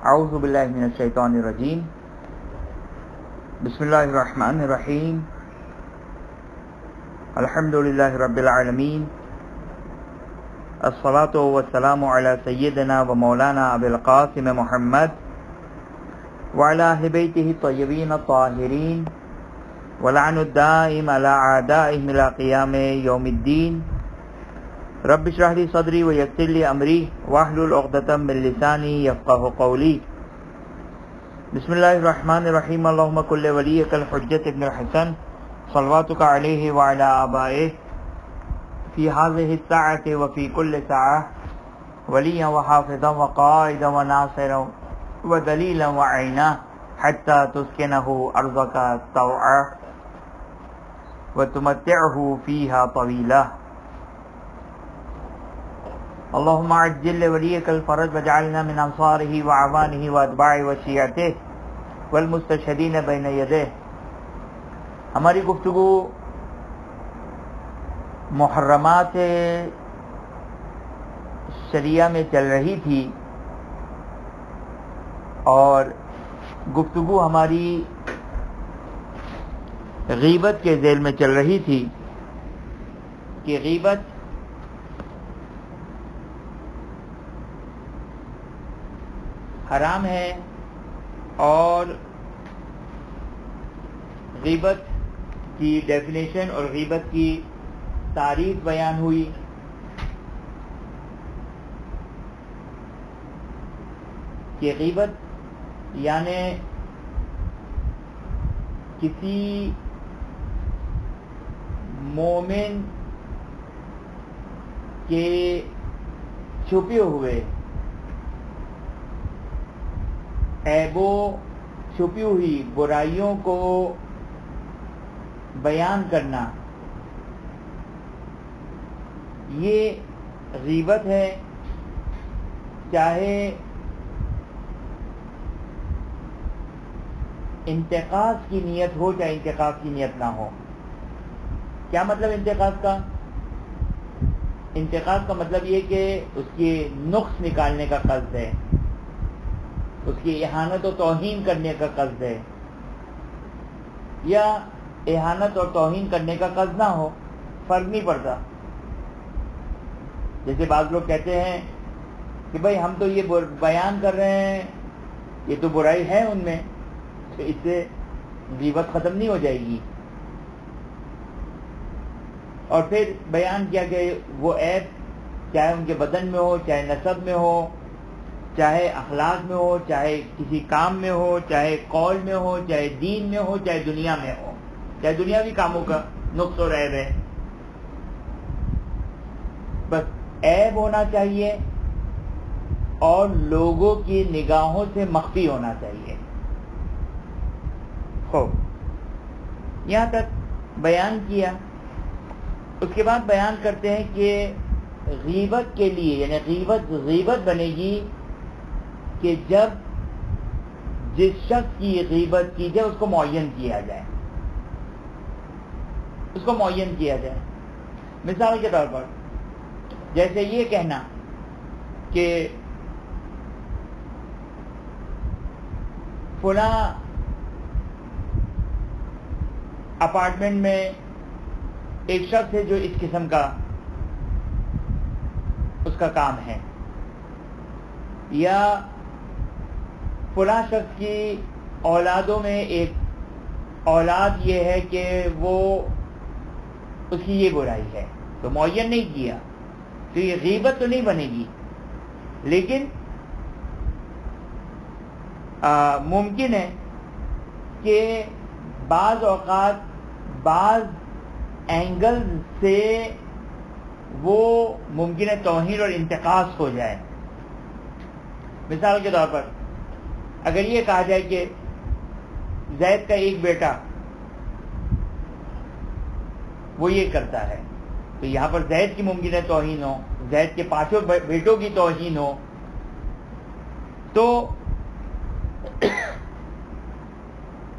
اعوذ باللہ من الشیطان الرجیم بسم اللہ الرحمن الرحیم الحمدللہ رب العالمین الصلاۃ والسلام علی سیدنا و مولانا ابی القاسم محمد وعلی اہل بیتہ الطیبین الطاہرین ولعن الدائم علی اعدائہم الی قیام یوم الدین رب اشرح لی صدری ویسر لی امری واحلل عقدۃ من لسانی یفقهوا قولی بسم اللہ الرحمن الرحیم اللہم کل ولیک الحجۃ ابن الحسن صلواتک علیہ وعلی آبائہ فی هذه الساعة وفی کل ساعة ولیا وحافظا وقائدا وناصرا ودلیلا وعینا حتی تسکنہ ارضک طوعا وتمتعہ فیہا طویلا اللهم عجل لوليك الفرج واجعلنا من انصاره وعوانه واتباعه وشيعته والمستشهدين بين يديه. ہماری گفتگو محرمات شریعہ میں چل رہی تھی اور گفتگو ہماری غیبت کے ذیل میں چل رہی تھی کہ غیبت حرام ہے اور غیبت کی ڈیفینیشن اور غیبت کی تعریف بیان ہوئی. کہ غیبت یعنی کسی مومن کے چھپے ہوئے عیبوں چھپی ہوئی برائیوں کو بیان کرنا، یہ غیبت ہے. چاہے انتقاص کی نیت ہو چاہے انتقاص کی نیت نہ ہو. کیا مطلب انتقاص کا؟ انتقاص کا مطلب یہ کہ اس کے نقص نکالنے کا قصد ہے، اس کی اہانت و توہین کرنے کا قصد ہے، یا اہانت اور توہین کرنے کا قصد نہ ہو، فرق نہیں پڑتا. جیسے بعض لوگ کہتے ہیں کہ بھائی ہم تو یہ بیان کر رہے ہیں، یہ تو برائی ہے ان میں، تو اس سے غیبت ختم نہیں ہو جائے گی. اور پھر بیان کیا کہ وہ عیب چاہے ان کے بدن میں ہو، چاہے نسب میں ہو، چاہے اخلاق میں ہو، چاہے کسی کام میں ہو، چاہے قول میں ہو، چاہے دین میں ہو، چاہے دنیا میں ہو، چاہے دنیاوی کاموں کا نقص اور عیب ہے. بس عیب ہونا چاہیے اور لوگوں کی نگاہوں سے مخفی ہونا چاہیے. خوب یہاں تک بیان کیا. اس کے بعد بیان کرتے ہیں کہ غیبت کے لیے یعنی غیبت بنے گی کہ جب جس شخص کی غیبت کی جائے اس کو معین کیا جائے. اس کو معین کیا جائے. مثال کے طور پر جیسے یہ کہنا کہ فلاں اپارٹمنٹ میں ایک شخص ہے جو اس قسم کا اس کا کام ہے، یا فلاں شخص کی اولادوں میں ایک اولاد یہ ہے کہ وہ اس کی یہ برائی ہے، تو معین نہیں کیا تو یہ غیبت تو نہیں بنے گی. لیکن ممکن ہے کہ بعض اوقات بعض اینگل سے وہ ممکن ہے توہین اور انتقاص ہو جائے. مثال کے طور پر اگر یہ کہا جائے کہ زید کا ایک بیٹا وہ یہ کرتا ہے، تو یہاں پر زید کی ممکن ہے توہین ہو، زید کے پانچوں بیٹوں کی توہین ہو. تو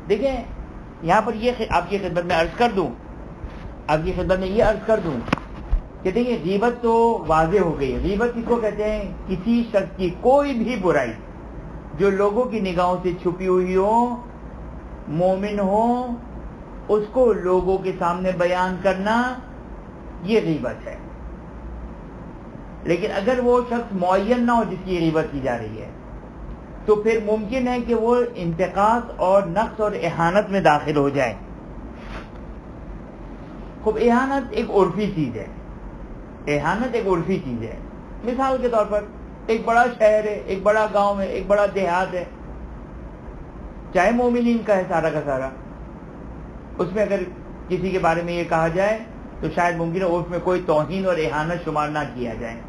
دیکھیں یہاں پر یہ آپ کی خدمت میں عرض کر دوں کہ دیکھیں غیبت تو واضح ہو گئی ہے. غیبت کس کو کہتے ہیں؟ کسی شخص کی کوئی بھی برائی جو لوگوں کی نگاہوں سے چھپی ہوئی ہو، مومن ہو، اس کو لوگوں کے سامنے بیان کرنا، یہ غیبت ہے۔ لیکن اگر وہ شخص معین نہ ہو جس کی غیبت کی جا رہی ہے، تو پھر ممکن ہے کہ وہ انتقاص اور نقص اور اہانت میں داخل ہو جائے۔ خوب اہانت ایک عرفی چیز ہے، اہانت ایک عرفی چیز ہے۔ مثال کے طور پر ایک بڑا شہر ہے، ایک بڑا گاؤں ہے، ایک بڑا دیہات ہے، چاہے مومنین کا ہے سارا کا سارا، اس میں اگر کسی کے بارے میں یہ کہا جائے تو شاید ممکن ہے اس میں کوئی توہین اور اہانت شمار نہ کیا جائے۔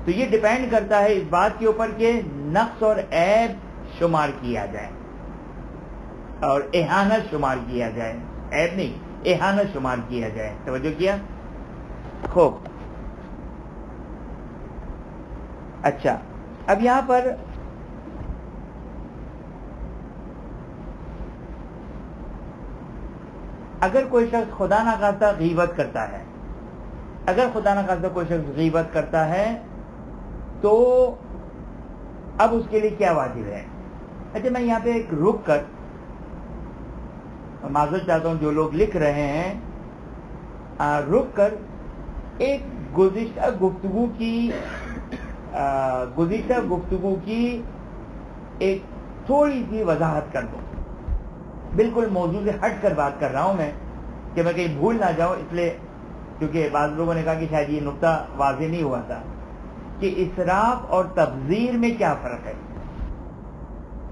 تو یہ ڈیپینڈ کرتا ہے اس بات کے اوپر کہ نقص اور عیب شمار کیا جائے اور اہانت شمار کیا جائے، عیب نہیں، اہانت شمار کیا جائے۔ توجہ کیا؟ خوب، اچھا، اب یہاں پر اگر کوئی شخص خدا نہ خواستہ غیبت کرتا ہے، اگر خدا نہ خواستہ کوئی شخص غیبت کرتا ہے تو اب اس کے لیے کیا واجب ہے؟ اچھا، میں یہاں پہ ایک رک کر معذرت چاہتا ہوں جو لوگ لکھ رہے ہیں، رک کر ایک گزشتہ گفتگو کی ایک تھوڑی سی وضاحت کر دوں۔ بالکل موضوع سے ہٹ کر بات کر رہا ہوں میں، کہ میں کہیں بھول نہ جاؤں، اس لیے کیونکہ بعض لوگوں نے کہا کہ شاید یہ نقطہ واضح نہیں ہوا تھا کہ اسراف اور تبذیر میں کیا فرق ہے۔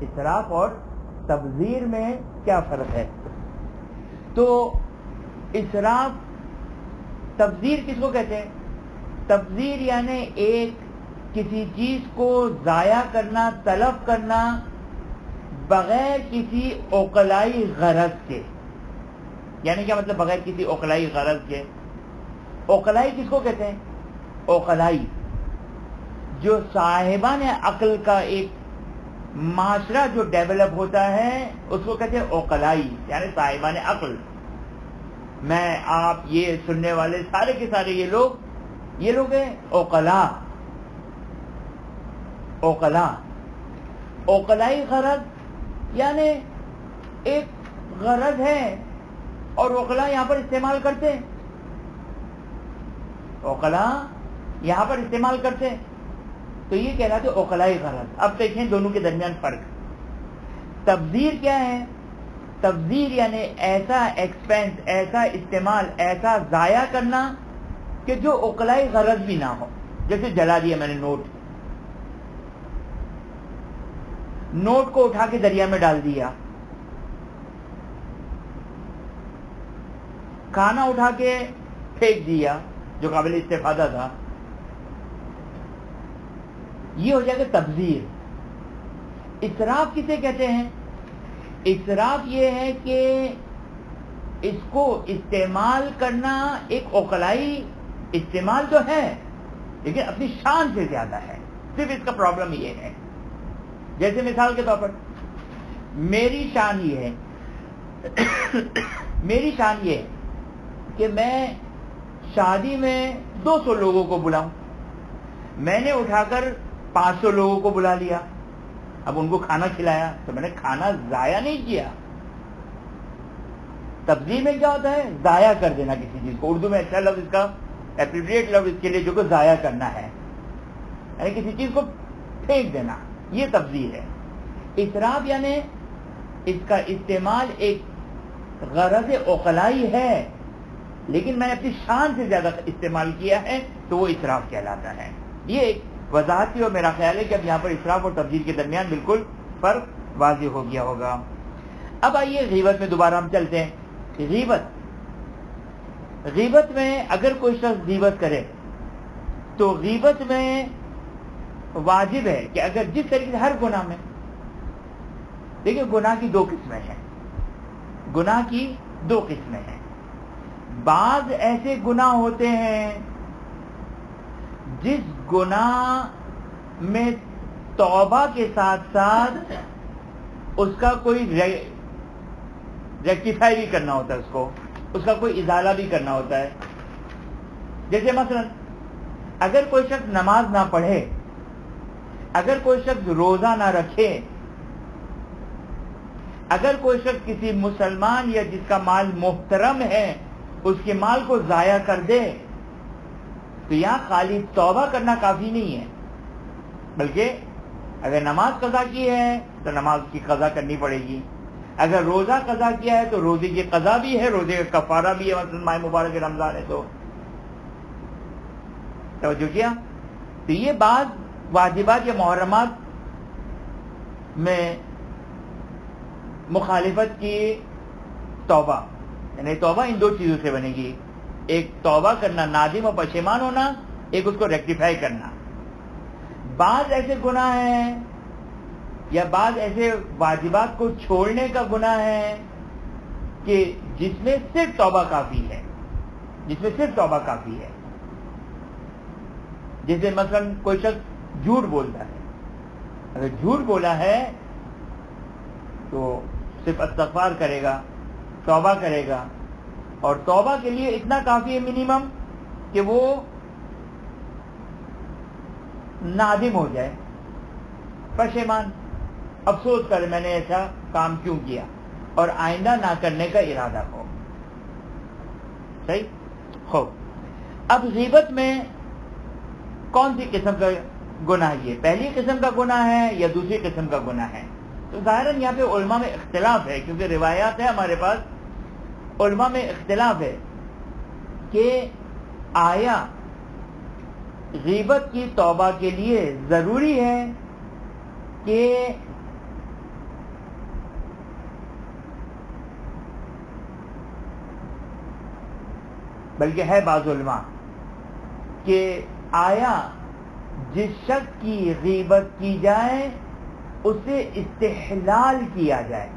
اسراف اور تبذیر میں کیا فرق ہے؟ تو اسراف، تبذیر کس کو کہتے ہیں؟ تبذیر یعنی ایک کسی چیز کو ضائع کرنا، تلف کرنا بغیر کسی عقلائی غرض کے۔ یعنی کیا مطلب بغیر کسی عقلائی غرض کے؟ عقلائی کس کو کہتے ہیں؟ عقلائی جو صاحبان عقل کا ایک معاشرہ جو ڈیولپ ہوتا ہے اس کو کہتے ہیں عقلائی، یعنی صاحبان عقل۔ میں، آپ، یہ سننے والے سارے کے سارے یہ لوگ ہیں عقلاء۔ عقلائی غرض یعنی ایک غرض ہے اور عقلاء یہاں پر استعمال کرتے ہیں، عقلاء یہاں پر استعمال کرتے ہیں، تو یہ کہلاتے عقلائی غرض۔ اب دیکھیں دونوں کے درمیان فرق۔ تبذیر کیا ہے؟ تبذیر یعنی ایسا ایکسپینس، ایسا استعمال، ایسا ضائع کرنا کہ جو عقلائی غرض بھی نہ ہو۔ جیسے جلا دیا میں نے نوٹ کو اٹھا کے دریا میں ڈال دیا، کھانا اٹھا کے پھینک دیا جو قابل استفادہ تھا، یہ ہو جائے گا تبذیر۔ اسراف کسے کہتے ہیں؟ اسراف یہ ہے کہ اس کو استعمال کرنا ایک عقلائی استعمال تو ہے لیکن اپنی شان سے زیادہ ہے۔ صرف اس کا پرابلم یہ ہے، جیسے مثال کے طور پر میری شان یہ ہے کہ میں شادی میں 200 لوگوں کو بلاؤں، میں نے اٹھا کر 500 لوگوں کو بلا لیا، اب ان کو کھانا کھلایا تو میں نے کھانا ضائع نہیں کیا۔ تبذیر میں کیا ہوتا ہے؟ ضائع کر دینا کسی چیز کو۔ اردو میں اچھا لفظ اس کا اپریپریٹ لفظ اس کے لیے جو کہ ضائع کرنا ہے، یعنی کسی چیز کو پھینک دینا، یہ تبذیر ہے۔ اسراف یعنی اس کا استعمال ایک غرض عقلائی ہے لیکن میں نے اپنی شان سے زیادہ استعمال کیا ہے تو وہ اسراف کہلاتا ہے۔ یہ ایک وضاحت تھی اور میرا خیال ہے کہ اب یہاں پر اسراف اور تبذیر کے درمیان بالکل فرق واضح ہو گیا ہوگا۔ اب آئیے غیبت میں دوبارہ ہم چلتے ہیں۔ غیبت میں اگر کوئی شخص غیبت کرے تو غیبت میں واجب ہے کہ اگر جس طریقے سے ہر گناہ میں، دیکھیں گناہ کی دو قسمیں ہیں۔ بعض ایسے گناہ ہوتے ہیں جس گناہ میں توبہ کے ساتھ ساتھ اس کا کوئی ریکٹیفائی بھی کرنا ہوتا ہے، اس کا کوئی ازالہ بھی کرنا ہوتا ہے۔ جیسے مثلا اگر کوئی شخص نماز نہ پڑھے، اگر کوئی شخص روزہ نہ رکھے اگر کوئی شخص کسی مسلمان یا جس کا مال محترم ہے اس کے مال کو ضائع کر دے تو یہاں خالی توبہ کرنا کافی نہیں ہے، بلکہ اگر نماز قضا کی ہے تو نماز کی قضا کرنی پڑے گی، اگر روزہ قضا کیا ہے تو روزے کی قضا بھی ہے، روزے کا کفارہ بھی ہے، مثلا ماہ مبارک رمضان ہے تو توجہ کیا۔ تو یہ بعض واجبات یا محرمات میں مخالفت کی توبہ، یعنی توبہ ان دو چیزوں سے بنے گی، ایک توبہ کرنا، نادم و پشیمان ہونا، ایک اس کو ریکٹیفائی کرنا۔ بعض ایسے گناہ ہیں یا بعض ایسے واجبات کو چھوڑنے کا گناہ ہے کہ جس میں صرف توبہ کافی ہے، جس میں صرف توبہ کافی ہے، جیسے مثلا کوئی شخص جھوٹ بولتا ہے، اگر جھوٹ بولا ہے تو صرف استغفار کرے گا، توبہ کرے گا، اور توبہ کے لیے اتنا کافی ہے منیمم کہ وہ نادم ہو جائے، پشیمان، افسوس کرے میں نے ایسا کام کیوں کیا، اور آئندہ نہ کرنے کا ارادہ ہو۔ صحیح ہو۔ اب غیبت میں کون سی قسم کا گناہ، یہ پہلی قسم کا گناہ ہے یا دوسری قسم کا گناہ ہے؟ تو ظاہراً یہاں پہ علماء میں اختلاف ہے، کیونکہ روایات ہے ہمارے پاس، علماء میں اختلاف ہے کہ آیا غیبت کی توبہ کے لیے ضروری ہے کہ بلکہ ہے بعض علماء کہ آیا جس شخص کی غیبت کی جائے اسے استحلال کیا جائے،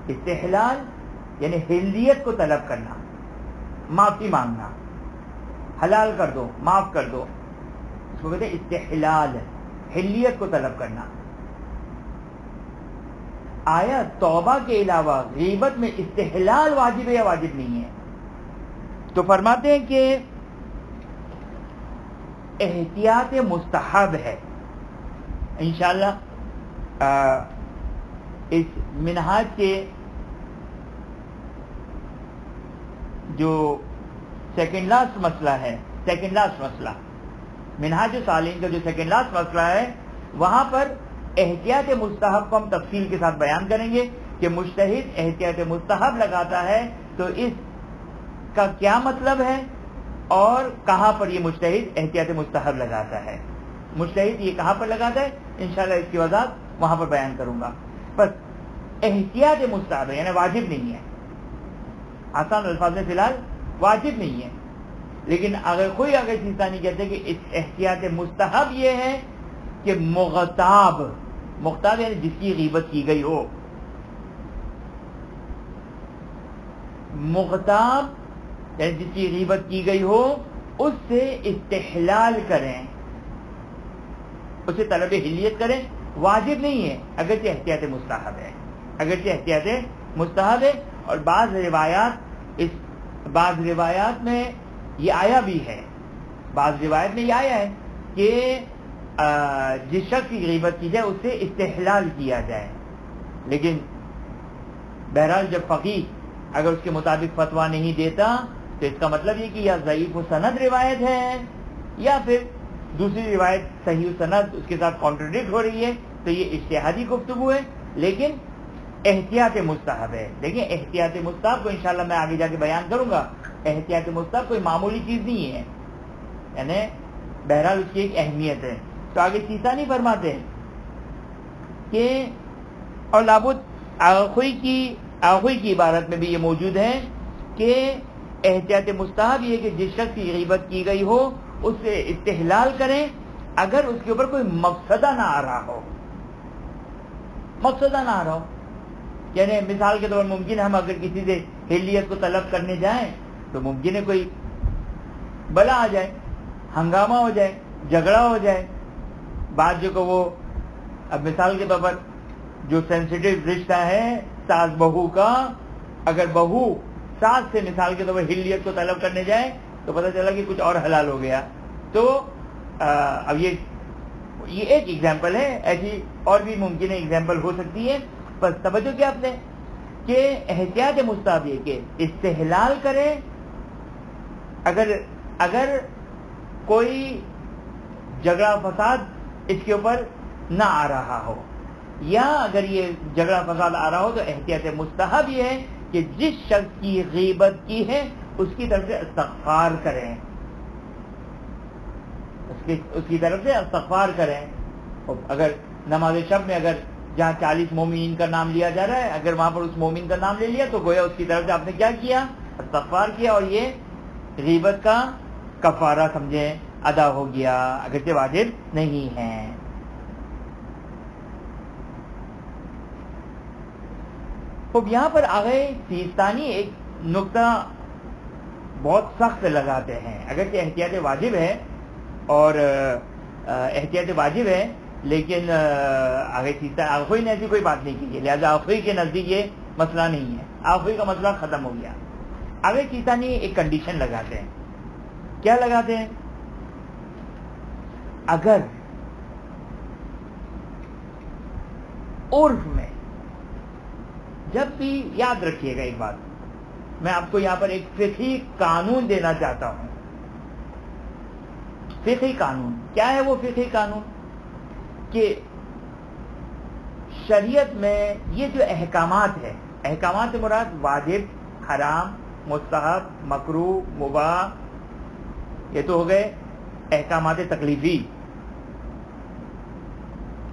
استحلال یعنی حلیت کو طلب کرنا، معافی مانگنا، حلال کر دو، معاف کر دو، اس کو کہتے ہیں استحلال، حلیت کو طلب کرنا۔ آیا توبہ کے علاوہ غیبت میں استحلال واجب ہے یا واجب نہیں ہے؟ تو فرماتے ہیں کہ احتیاط مستحب ہے۔ انشاءاللہ اس منہاج کے جو سیکنڈ لاسٹ مسئلہ ہے، سیکنڈ لاسٹ مسئلہ منہاج الصالحین کا جو سیکنڈ لاسٹ مسئلہ ہے، وہاں پر احتیاط مستحب کو ہم تفصیل کے ساتھ بیان کریں گے کہ مجتہد احتیاط مستحب لگاتا ہے تو اس کا کیا مطلب ہے اور کہاں پر یہ مجتہد احتیاط مستحب لگاتا ہے، مجتہد یہ کہاں پر لگاتا ہے، انشاءاللہ اس کی وضاحت وہاں پر بیان کروں گا۔ بس احتیاط مستحب ہے یعنی واجب نہیں ہے، آسان الفاظ میں فی الحال واجب نہیں ہے، لیکن اگر چیز ثانی کہتے ہیں کہ اس احتیاط مستحب یہ ہے کہ مغتاب یعنی جس کی غیبت کی گئی ہو، مغتاب یعنی جس کی غیبت کی گئی ہو اس سے استحلال کریں، اسے طلب حلیت کریں، واجب نہیں ہے اگرچہ احتیاط مستحب ہے، اگرچہ احتیاط مستحب ہے۔ اور بعض روایات میں یہ آیا بھی ہے، بعض روایت میں یہ آیا ہے کہ جس شخص کی غیبت کی جائے اس سے استحلال کیا جائے، لیکن بہرحال جب فقیہ اگر اس کے مطابق فتویٰ نہیں دیتا تو اس کا مطلب یہ کہ یا ضعیف سند روایت ہے یا پھر دوسری روایت صحیح سند اس کے ساتھ کانٹرڈکٹ ہو رہی ہے، تو یہ اجتہادی گفتگو ہے، لیکن احتیاط مستحب ہے۔ دیکھیں احتیاط مستحب کو انشاءاللہ میں آگے جا کے بیان کروں گا، احتیاط مستحب کوئی معمولی چیز نہیں ہے، یعنی بہرحال اس کی ایک اہمیت ہے۔ تو آگے تیسانی فرماتے ہیں کہ اور لابد آخوی کی عبارت میں بھی یہ موجود ہے کہ احتیاط مستحب یہ کہ جس شخص کی غیبت کی گئی ہو اس سے استحلال کریں اگر اس کے اوپر کوئی مفسدہ نہ آ رہا ہو، مقصدہ نہ آ رہا ہو، یعنی مثال کے طور پر ممکن ہے ہم اگر کسی سے حلیت کو طلب کرنے جائیں تو ممکن ہے کوئی بلا آ جائے، ہنگامہ ہو جائے، جھگڑا ہو جائے، بعد جو کہ وہ اب مثال کے طور پر جو سینسیٹیو رشتہ ہے ساس بہو کا، اگر بہو ساس سے مثال کے طور پر حلیت کو طلب کرنے جائے تو پتہ چلا کہ کچھ اور حلال ہو گیا، تو اب یہ ایک ایگزامپل ہے، ایسی اور بھی ممکن ہے ایگزامپل ہو سکتی ہے، بس توجہ کیا آپ نے کہ احتیاط مستحب یہ کہ استحلال کریں اگر کوئی جھگڑا فساد اس کے اوپر نہ آ رہا ہو، یا اگر یہ جھگڑا فساد آ رہا ہو تو احتیاط مستحب یہ ہے کہ جس شخص کی غیبت کی ہے اس کی طرف سے استغفار کریں، اس کی طرف سے استغفار کریں. اگر نماز شب میں اگر جہاں 40 مومنین کا نام لیا جا رہا ہے، اگر وہاں پر اس مومن کا نام لے لیا تو گویا اس کی طرف سے آپ نے کیا کیا؟ استغفار کیا، اور یہ غیبت کا کفارہ سمجھیں ادا ہو گیا، اگرچہ واجب نہیں ہے. اب یہاں پر آگے سیستانی ایک نقطہ بہت سخت لگاتے ہیں، اگرچہ احتیاط واجب ہے اور احتیاط واجب ہے، لیکن آگے آخری نے ایسی کوئی بات نہیں کی ہے، لہذا آخری کے نزدیک یہ مسئلہ نہیں ہے، آخری کا مسئلہ ختم ہو گیا. آگے سیستانی ایک کنڈیشن لگاتے ہیں. کیا لگاتے ہیں؟ اگر عرف میں جب بھی، یاد رکھیے گا ایک بات، میں آپ کو یہاں پر ایک فقہی قانون دینا چاہتا ہوں. فقہی قانون کیا ہے؟ وہ فقہی قانون کہ شریعت میں یہ جو احکامات ہے، احکامات سے مراد واجب، حرام، مستحب، مکروہ، مباح، یہ تو ہو گئے احکامات تکلیفی.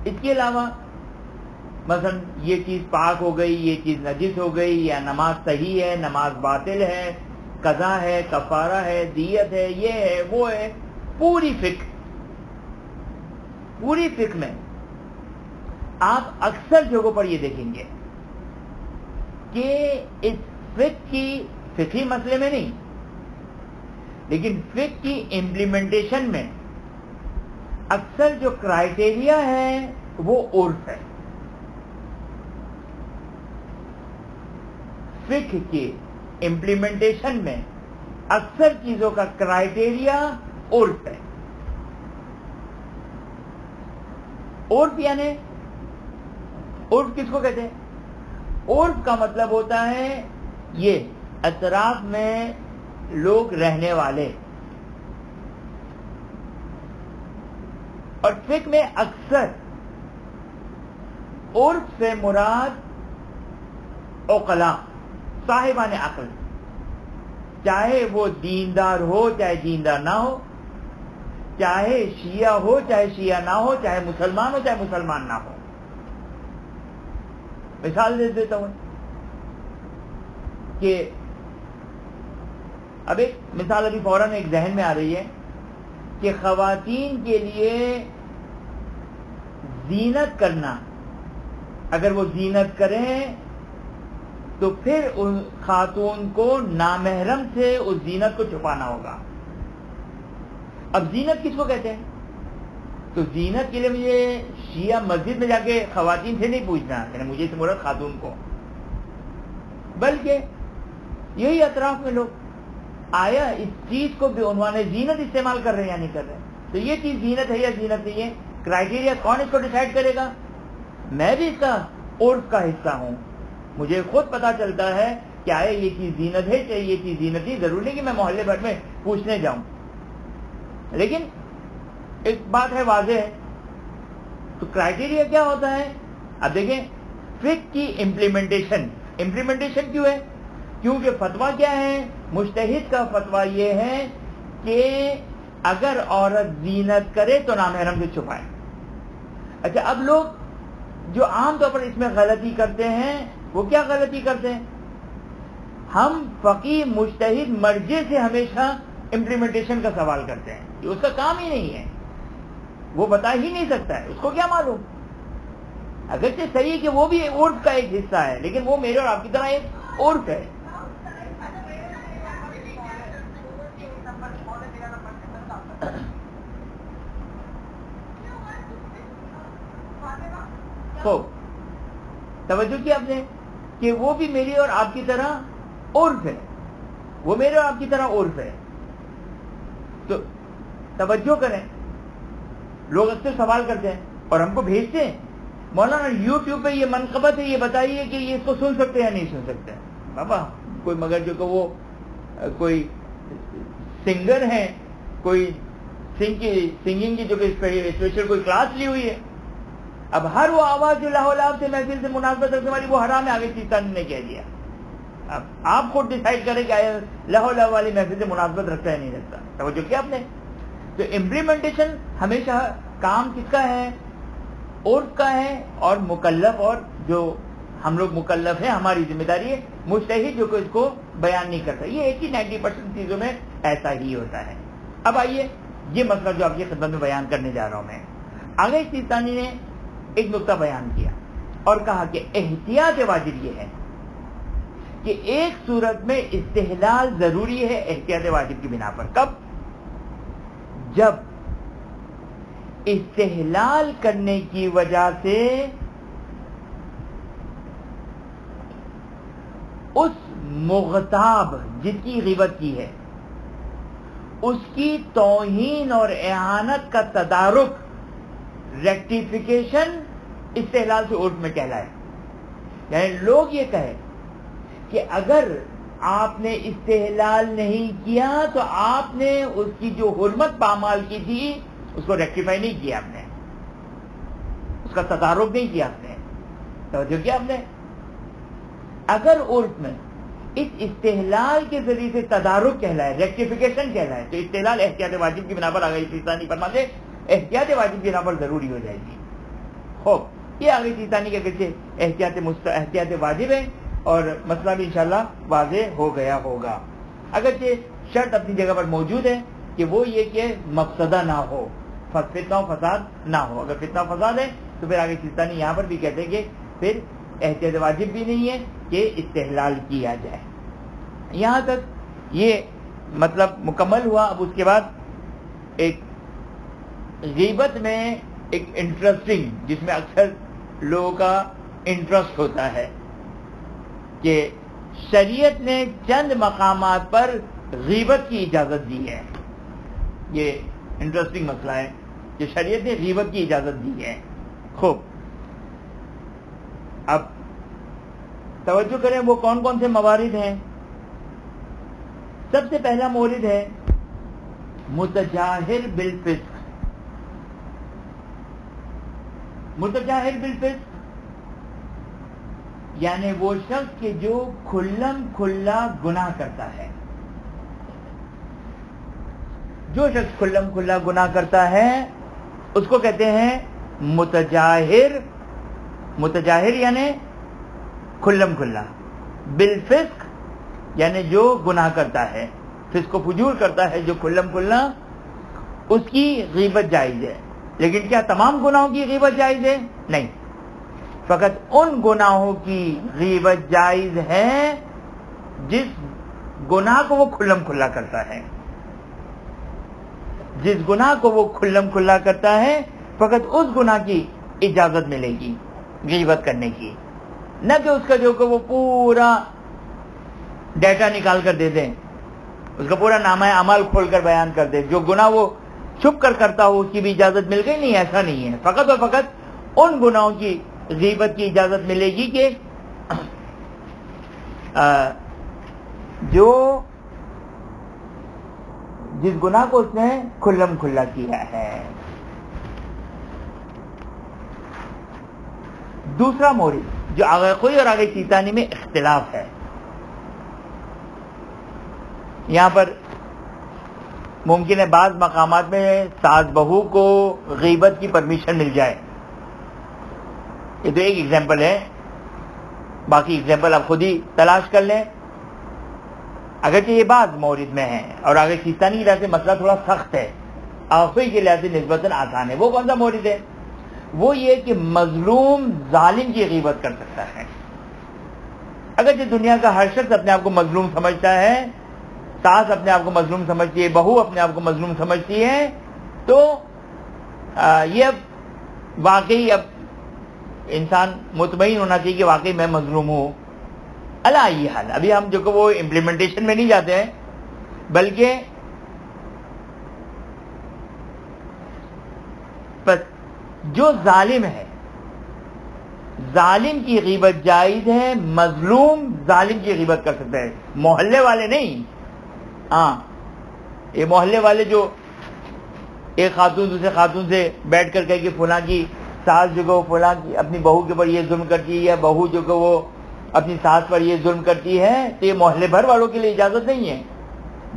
اس کے علاوہ مثلا یہ چیز پاک ہو گئی، یہ چیز نجس ہو گئی، یا نماز صحیح ہے، نماز باطل ہے، قضا ہے، کفارہ ہے، دیت ہے، یہ ہے، وہ ہے. پوری فقہ میں آپ اکثر جگہوں پر یہ دیکھیں گے کہ اس فقہی مسئلے میں نہیں، لیکن فقہ کی امپلیمنٹیشن میں اکثر جو کرائیٹیریا ہے وہ عرف ہے. فقہ کی امپلیمنٹیشن میں اکثر چیزوں کا کرائیٹیریا عرف ہے. عرف یعنی عرف کس کو کہتے ہیں؟ عرف کا مطلب ہوتا ہے یہ اطراف میں لوگ رہنے والے، اور فقہ میں اکثر عرف سے مراد عقلاء، صاحبان عقل، چاہے وہ دیندار ہو چاہے دیندار نہ ہو، چاہے شیعہ ہو چاہے شیعہ نہ ہو، چاہے مسلمان ہو چاہے مسلمان نہ ہو. مثال دے دیتا ہوں کہ اب ایک مثال ابھی فوراً ایک ذہن میں آ رہی ہے کہ خواتین کے لیے زینت کرنا، اگر وہ زینت کریں تو پھر ان خاتون کو نامحرم سے اس زینت کو چھپانا ہوگا. اب زینت کس کو کہتے ہیں؟ تو زینت کے لیے مجھے شیعہ مسجد میں جا کے خواتین سے نہیں پوچھنا، یعنی مجھے سے مراد خاتون کو، بلکہ یہی اطراف میں لوگ آیا اس چیز کو بھی عنوان زینت استعمال کر رہے ہیں یا نہیں کر رہے ہیں. تو یہ چیز زینت ہے یا زینت نہیں ہے، کرائیٹیریا کون اس کو ڈیسائیڈ کرے گا؟ میں بھی اس کا عرف کا حصہ ہوں، مجھے خود پتا چلتا ہے کہ آئے یہ چیز زینت ہے چاہے یہ چیز زینت نہیں. ضروری نہیں کہ میں محلے بھر میں پوچھنے جاؤں، لیکن ایک بات ہے واضح ہے. تو کرائیٹیریا کیا ہوتا ہے؟ اب دیکھیں فقہ کی امپلیمنٹیشن کیوں ہے؟ کیونکہ فتویٰ کیا ہے؟ مجتہد کا فتویٰ یہ ہے کہ اگر عورت زینت کرے تو نامحرم سے چھپائے. اچھا، اب لوگ جو عام طور پر اس میں غلطی کرتے ہیں وہ کیا غلطی کرتے ہیں؟ ہم فقیہ مجتہد مرجع سے ہمیشہ امپلیمنٹیشن کا سوال کرتے ہیں. یہ اس کا کام ہی نہیں ہے، وہ بتا ہی نہیں سکتا ہے، اس کو کیا معلوم. اگرچہ صحیح ہے کہ وہ بھی عرف کا ایک حصہ ہے، لیکن وہ میرے اور آپ کی طرح ایک عرف ہے. تو توجہ کیا آپ نے کہ وہ بھی میری اور آپ کی طرح عرف ہے، وہ میرے اور آپ کی طرح عرف ہے. تو توجہ کریں، لوگ اکثر سوال کرتے ہیں اور ہم کو بھیجتے ہیں مولانا یوٹیوب پہ یہ منقبت ہے، یہ بتائیے کہ یہ اس کو سن سکتے یا نہیں سن سکتے؟ بابا کوئی مگر جو کہ وہ کوئی سنگر ہیں، کوئی سنگنگ کی جو کہ اسپیشل کوئی کلاس لی ہوئی ہے، اب ہر وہ آواز جو لاہو لاب سے محفل سے مناسبت رکھنے والی وہ حرام ہے، آگے سیستانی نے کہہ دیا. اب آپ خود ڈیسائیڈ کریں کہ لاہو لاب والی محفل سے مناسبت رکھتا ہے نہیں رکھتا. توجہ کیا آپ نے؟ تو امپلیمنٹیشن ہمیشہ کام کس کا ہے؟ عرف کا ہے، اور مکلف، اور جو ہم لوگ مکلف ہیں ہماری ذمہ داری ہے، مجتہد جو کہ اس کو بیان نہیں کرتا. یہ 80-90% چیزوں میں ایسا ہی ہوتا ہے. اب آئیے یہ مسئلہ جو آپ کی خدمت میں بیان کرنے جا رہا ہوں میں. آگے سیستانی نے ایک نقطہ بیان کیا اور کہا کہ احتیاط واجب یہ ہے کہ ایک صورت میں استحلال ضروری ہے احتیاط واجب کی بنا پر. کب؟ جب استحلال کرنے کی وجہ سے اس مغتاب جس کی غیبت کی ہے اس کی توہین اور اعانت کا تدارک، ریکٹیفیکیشن استحلال سے عرف میں کہلائے. یعنی لوگ یہ کہیں کہ اگر آپ نے استحلال نہیں کیا تو آپ نے اس کی جو حرمت پامال کی تھی اس کو ریکٹیفائی نہیں کیا، آپ نے اس کا تدارک نہیں کیا، آپ نے توجہ کیا آپ نے. اگر عرف میں اس استحلال کے ذریعے سے تدارک کہلائے، ریکٹیفیکیشن کہلائے، تو استحلال احتیاط واجب کی بنا پر آگے سیستانی فرماتے احتیاط واجب کی بنا پر ضروری ہو جائے گی. خوب یہ آگے سیستانی کے کہتے احتیاط واجب ہے اور مسئلہ بھی انشاءاللہ واضح ہو گیا ہوگا. اگرچہ شرط اپنی جگہ پر موجود ہے کہ وہ یہ کہ مفسدہ نہ ہو، فتنہ و فساد نہ ہو. اگر فتنہ و فساد ہے تو پھر آگے سیستانی یہاں پر بھی کہتے ہیں کہ پھر احتیاط واجب بھی نہیں ہے کہ استحلال کیا جائے. یہاں تک یہ مطلب مکمل ہوا. اب اس کے بعد ایک غیبت میں ایک انٹرسٹنگ، جس میں اکثر لوگوں کا انٹرسٹ ہوتا ہے، کہ شریعت نے چند مقامات پر غیبت کی اجازت دی ہے. یہ انٹرسٹنگ مسئلہ ہے کہ شریعت نے غیبت کی اجازت دی ہے. خوب اب توجہ کریں وہ کون کون سے موارد ہیں. سب سے پہلا مورد ہے متجاہر بالفسق. متجاہر بالفسق یعنی وہ شخص کہ جو کھلم کھلا گناہ کرتا ہے. جو شخص کھلم کھلا گناہ کرتا ہے اس کو کہتے ہیں متجاہر. متجاہر یعنی کھلم کھلا، بالفسق یعنی جو گناہ کرتا ہے، فسق و فجور کرتا ہے جو کھلم کھلا، اس کی غیبت جائز ہے. لیکن کیا تمام گناہوں کی غیبت جائز ہے؟ نہیں، فقط ان گناہوں کی غیبت جائز ہے جس گناہ کو وہ کھلم کھلا کرتا ہے. جس گناہ کو وہ کھلم کھلا کرتا ہے فقط اس گناہ کی اجازت ملے گی غیبت کرنے کی، نہ کہ اس کا جو کہ وہ پورا ڈیٹا نکال کر دے دیں، اس کا پورا نامہ اعمال کھول کر بیان کر دے. جو گناہ وہ چھپ کر کرتا ہو اس کی بھی اجازت مل گئی؟ نہیں، ایسا نہیں ہے. فقط اور فقط ان گناہوں کی غیبت کی اجازت ملے گی کہ جو جس گناہ کو اس نے کھلم کھلا کیا ہے. دوسرا مورد جو آگے کوئی اور آگے سیستانی میں اختلاف ہے. یہاں پر ممکن ہے بعض مقامات میں ساس بہو کو غیبت کی پرمیشن مل جائے. یہ تو ایک ایگزامپل ہے، باقی ایگزامپل آپ خود ہی تلاش کر لیں. اگرچہ یہ بعض مورد میں ہے اور آگے سیستانی کی لحاظ سے مسئلہ تھوڑا سخت ہے، آخری کے لحاظ سے نسبتاً آسان ہے. وہ کون سا مورد ہے؟ وہ یہ کہ مظلوم ظالم کی غیبت کر سکتا ہے. اگرچہ دنیا کا ہر شخص اپنے آپ کو مظلوم سمجھتا ہے، ساس اپنے آپ کو مظلوم سمجھتی ہے، بہو اپنے آپ کو مظلوم سمجھتی ہے، تو یہ اب واقعی اب انسان مطمئن ہونا چاہیے کہ واقعی میں مظلوم ہوں. اللہ یہ حال ابھی ہم جو کہ وہ امپلیمنٹیشن میں نہیں جاتے ہیں، بلکہ بس جو ظالم ہے ظالم کی غیبت جائز ہے، مظلوم ظالم کی غیبت کر سکتا ہے، محلے والے نہیں. ہاں یہ محلے والے جو ایک خاتون دوسرے خاتون سے بیٹھ کر کہ فلاں کی ساس جو کہ فلاں کی اپنی بہو کے اوپر یہ ظلم کرتی ہے، یا بہو جو کہ وہ اپنی ساس پر یہ ظلم کرتی ہے، تو یہ محلے بھر والوں کے لیے اجازت نہیں ہے،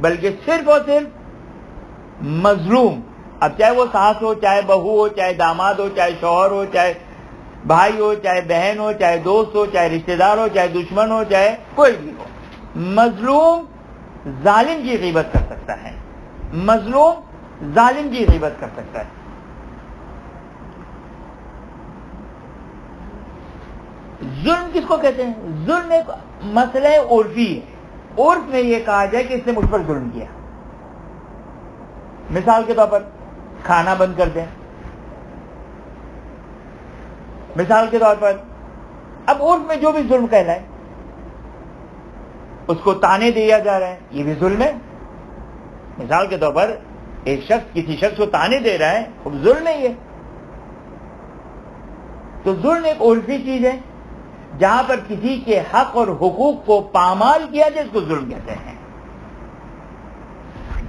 بلکہ صرف اور صرف مظلوم، اب چاہے وہ ساس ہو، چاہے بہو ہو، چاہے داماد ہو، چاہے شوہر ہو، چاہے بھائی ہو، چاہے بہن ہو، چاہے دوست ہو، چاہے رشتہ دار ہو، چاہے دشمن ہو، چاہے کوئی بھی ہو، مظلوم ظالم کی غیبت کر سکتا ہے، مظلوم ظالم کی غیبت کر سکتا ہے. ظلم کس کو کہتے ہیں؟ ظلم ایک مسئلہ عرفی ہے، عرف میں یہ کہا جائے کہ اس نے مجھ پر ظلم کیا. مثال کے طور پر کھانا بند کر دیں، مثال کے طور پر اب عرف میں جو بھی ظلم کہلائے، اس کو تانے دیا جا رہا ہے، یہ بھی ظلم ہے. مثال کے طور پر ایک شخص کسی شخص کو تانے دے رہا ہے، وہ ظلم ہے. یہ تو ظلم ایک عرفی چیز ہے، جہاں پر کسی کے حق اور حقوق کو پامال کیا جائے اس کو ظلم کہتے ہیں.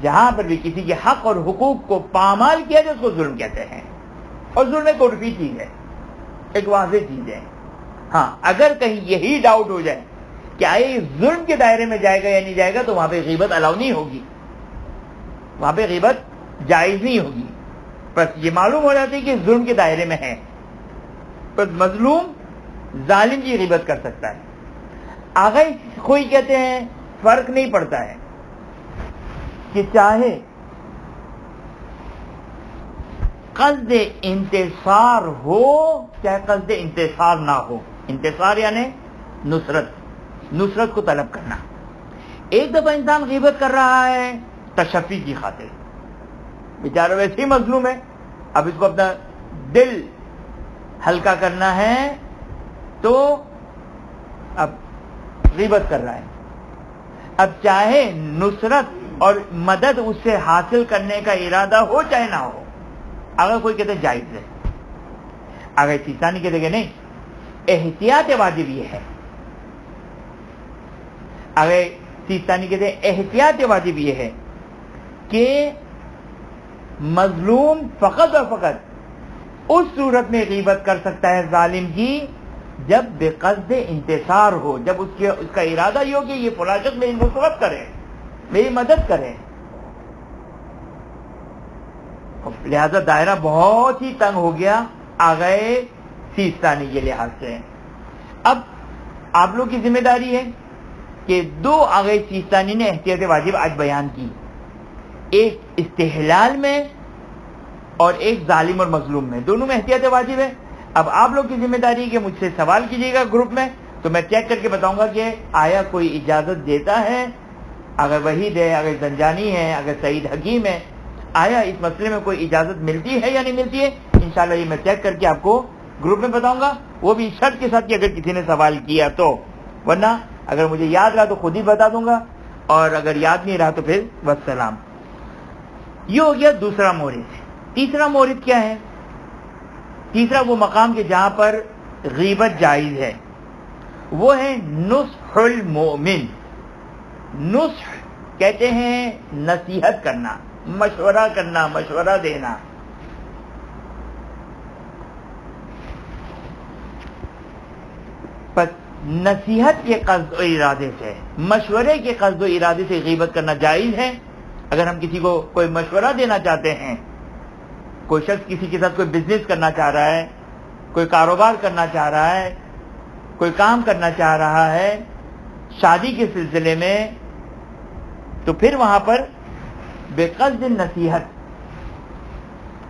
جہاں پر بھی کسی کے حق اور حقوق کو پامال کیا جائے اس کو ظلم کہتے ہیں. اور ظلم ایک عرفی چیز ہے، ایک واضح چیز ہے. ہاں اگر کہیں یہی ڈاؤٹ ہو جائے کہ آئے یہ ظلم کے دائرے میں جائے گا یا نہیں جائے گا، تو وہاں پہ غیبت الاؤ نہیں ہوگی، وہاں پہ غیبت جائز نہیں ہوگی. بس یہ معلوم ہو جاتی ہے کہ ظلم کے دائرے میں ہے. بس مظلوم ظالم کی غیبت کر سکتا ہے. آگے کوئی کہتے ہیں فرق نہیں پڑتا ہے کہ چاہے قصد انتصار ہو چاہے قصد انتصار نہ ہو. انتصار یعنی نصرت کو طلب کرنا. ایک دفعہ انسان غیبت کر رہا ہے تشفی کی خاطر، بیچارہ ویسے ہی مظلوم ہے، اب اس کو اپنا دل ہلکا کرنا ہے تو اب غیبت کر رہا ہے. اب چاہے نصرت اور مدد اس سے حاصل کرنے کا ارادہ ہو چاہے نہ ہو، اگر کوئی کہتے جائز ہے، اگر سیستانی کہتے کہ نہیں احتیاط واجب یہ ہے، اگر سیستانی کہتے احتیاط واجب یہ ہے کہ مظلوم فقط اور فقط اس صورت میں غیبت کر سکتا ہے ظالم کی جب بقصد انتصار ہو، جب اس کا ارادہ یہ ہو کہ یہ فلاں شخص میری نصرت کرے، میری مدد کرے. لہذا دائرہ بہت ہی تنگ ہو گیا آگئے سیستانی کے لحاظ سے. اب آپ لوگ کی ذمہ داری ہے کہ دو آگئے سیستانی نے احتیاط واجب آج بیان کی، ایک استحلال میں اور ایک ظالم اور مظلوم میں، دونوں میں احتیاط واجب ہے. اب آپ لوگ کی ذمہ داری ہے کہ مجھ سے سوال کیجیے گا گروپ میں، تو میں چیک کر کے بتاؤں گا کہ آیا کوئی اجازت دیتا ہے، اگر وحید ہے، اگر زنجانی ہے، اگر سعید حکیم ہے، آیا اس مسئلے میں کوئی اجازت ملتی ہے یا نہیں ملتی ہے. انشاءاللہ یہ میں چیک کر کے آپ کو گروپ میں بتاؤں گا، وہ بھی شرط کے ساتھ کہ اگر کسی نے سوال کیا تو، ورنہ اگر مجھے یاد رہا تو خود ہی بتا دوں گا، اور اگر یاد نہیں رہا تو پھر والسلام. یہ ہو گیا دوسرا مورد. تیسرا مورد کیا ہے؟ تیسرا وہ مقام کہ جہاں پر غیبت جائز ہے، وہ ہے نصح المؤمن. نصح کہتے ہیں نصیحت کرنا، مشورہ کرنا، مشورہ دینا. پس نصیحت کے قصد و ارادے سے، مشورے کے قصد و ارادے سے غیبت کرنا جائز ہے. اگر ہم کسی کو کوئی مشورہ دینا چاہتے ہیں، کوئی شخص کسی کے ساتھ کوئی بزنس کرنا چاہ رہا ہے، کوئی کاروبار کرنا چاہ رہا ہے، کوئی کام کرنا چاہ رہا ہے شادی کے سلسلے میں، تو پھر وہاں پر بقصد نصیحت.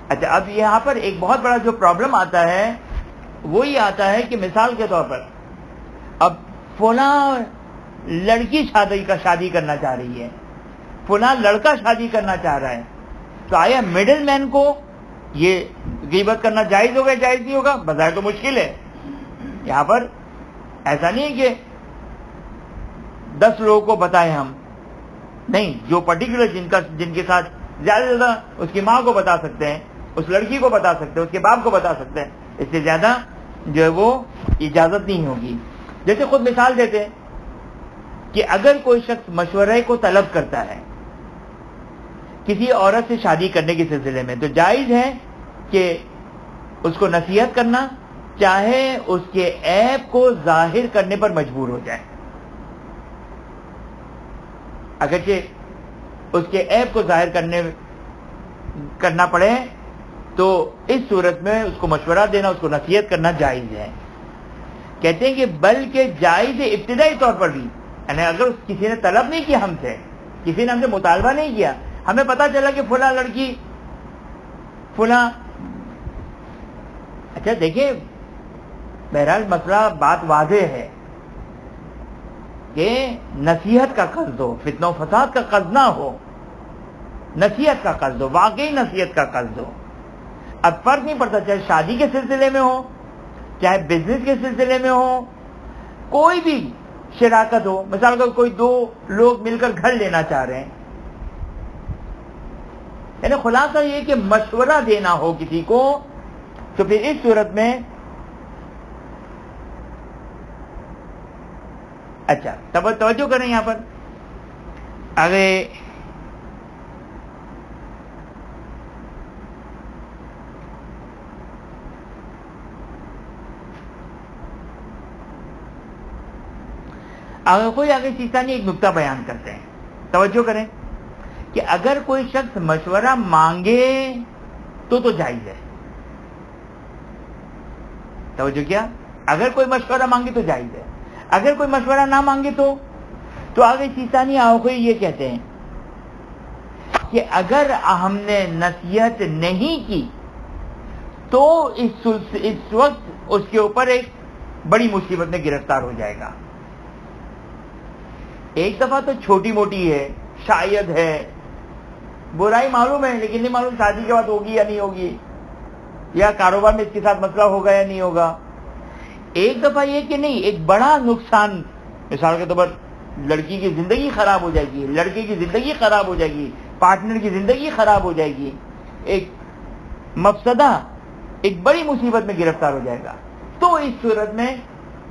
اچھا اب یہاں پر ایک بہت بڑا جو پرابلم آتا ہے وہ یہ آتا ہے کہ مثال کے طور پر اب فلاں لڑکی شادی کرنا چاہ رہی ہے، فلاں لڑکا شادی کرنا چاہ رہا ہے، تو آیا مڈل مین کو یہ غیبت کرنا جائز ہوگا جائز نہیں ہوگا؟ بظاہر تو مشکل ہے. یہاں پر ایسا نہیں ہے کہ 10 لوگوں کو بتائیں ہم، نہیں، جو پرٹیکولر جن کے ساتھ زیادہ سے زیادہ اس کی ماں کو بتا سکتے ہیں، اس لڑکی کو بتا سکتے ہیں، اس کے باپ کو بتا سکتے ہیں، اس سے زیادہ جو ہے وہ اجازت نہیں ہوگی. جیسے خود مثال دیتے ہیں کہ اگر کوئی شخص مشورے کو طلب کرتا ہے کسی عورت سے شادی کرنے کے سلسلے میں، تو جائز ہے کہ اس کو نصیحت کرنا، چاہے اس کے عیب کو ظاہر کرنے پر مجبور ہو جائے. اگرچہ اس کے عیب کو ظاہر کرنا پڑے تو اس صورت میں اس کو مشورہ دینا، اس کو نصیحت کرنا جائز ہے. کہتے ہیں کہ بلکہ جائز ہے ابتدائی طور پر بھی، یعنی اگر کسی نے طلب نہیں کیا ہم سے، کسی نے ہم سے مطالبہ نہیں کیا، ہمیں پتہ چلا کہ فلاں لڑکی فلاں، اچھا دیکھیں بہرحال مسئلہ بات واضح ہے کہ نصیحت کا قصد ہو، فتنہ و فساد کا قصد نہ ہو، نصیحت کا قصد ہو، واقعی نصیحت کا قصد ہو. اب فرق نہیں پڑتا چاہے شادی کے سلسلے میں ہو، چاہے بزنس کے سلسلے میں ہو، کوئی بھی شراکت ہو. مثال کا کوئی دو لوگ مل کر گھر لینا چاہ رہے ہیں، یعنی خلاصہ یہ کہ مشورہ دینا ہو کسی کو، تو پھر اس صورت میں اچھا توجہ کریں یہاں پر آگے. آگے سیستانی ایک نقطہ بیان کرتے ہیں، توجہ کریں کہ اگر کوئی شخص مشورہ مانگے تو جائز ہے. توجہ کیا؟ اگر کوئی مشورہ مانگے تو جائز ہے، اگر کوئی مشورہ نہ مانگے تو آگے سیستانی آخوئی یہ کہتے ہیں کہ اگر ہم نے نصیحت نہیں کی تو اس وقت اس کے اوپر ایک بڑی مصیبت میں گرفتار ہو جائے گا. ایک دفعہ تو چھوٹی موٹی ہے، شاید ہے، برائی معلوم ہے لیکن نہیں معلوم شادی کے بعد ہوگی یا نہیں ہوگی، یا کاروبار میں اس کے ساتھ مسئلہ ہوگا یا نہیں ہوگا. ایک دفعہ یہ کہ نہیں، ایک بڑا نقصان، مثال کے طور پر لڑکی کی زندگی خراب ہو جائے گی، لڑکے کی زندگی خراب ہو جائے گی، پارٹنر کی زندگی خراب ہو جائے گی، ایک مفسدہ، ایک بڑی مصیبت میں گرفتار ہو جائے گا. تو اس صورت میں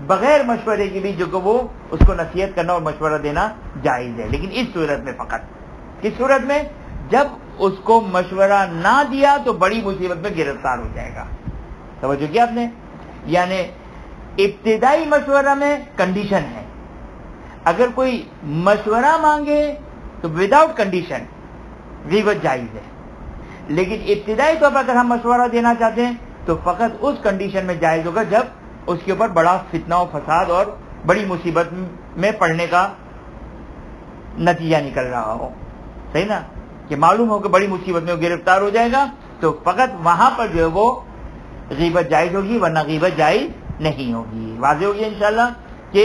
بغیر مشورے کے بھی جو کہ وہ اس کو نصیحت کرنا اور مشورہ دینا جائز ہے. لیکن اس صورت میں فقط، کس صورت میں؟ جب اس کو مشورہ نہ دیا تو بڑی مصیبت میں گرفتار ہو جائے گا. توجہ کیا آپ نے؟ یعنی ابتدائی مشورہ میں کنڈیشن ہے، اگر کوئی مشورہ مانگے تو وداؤٹ کنڈیشن غیبت جائز ہے. لیکن ابتدائی طور پر اگر ہم مشورہ دینا چاہتے ہیں تو فقط اس کنڈیشن میں جائز ہوگا جب اس کے اوپر بڑا فتنہ و فساد اور بڑی مصیبت میں پڑنے کا نتیجہ نکل رہا ہو. صحیح نا؟ کہ معلوم ہو کہ بڑی مصیبت میں وہ گرفتار ہو جائے گا تو فقط وہاں پر جو ہے وہ غیبت جائز ہوگی، ورنہ غیبت جائز نہیں ہوگی. واضح ہوگی انشاءاللہ کہ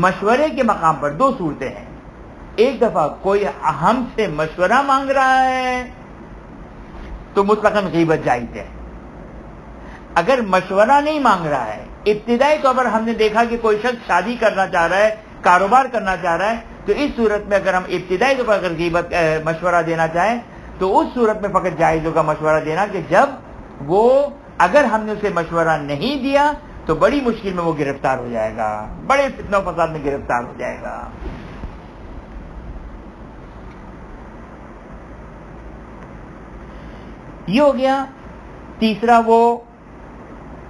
مشورے کے مقام پر دو صورتیں ہیں. ایک دفعہ کوئی ہم سے مشورہ مانگ رہا ہے تو مطلقاً غیبت جائز ہے. اگر مشورہ نہیں مانگ رہا ہے، ابتدائی طور پر ہم نے دیکھا کہ کوئی شخص شادی کرنا چاہ رہا ہے، کاروبار کرنا چاہ رہا ہے، تو اس صورت میں اگر ہم ابتدائی طور پر اگر غیبت مشورہ دینا چاہیں تو اس صورت میں فقط جائز ہوگا مشورہ دینا کہ جب وہ، اگر ہم نے اسے مشورہ نہیں دیا تو بڑی مشکل میں وہ گرفتار ہو جائے گا، بڑے فتنہ و فساد میں گرفتار ہو جائے گا. یہ ہو گیا تیسرا وہ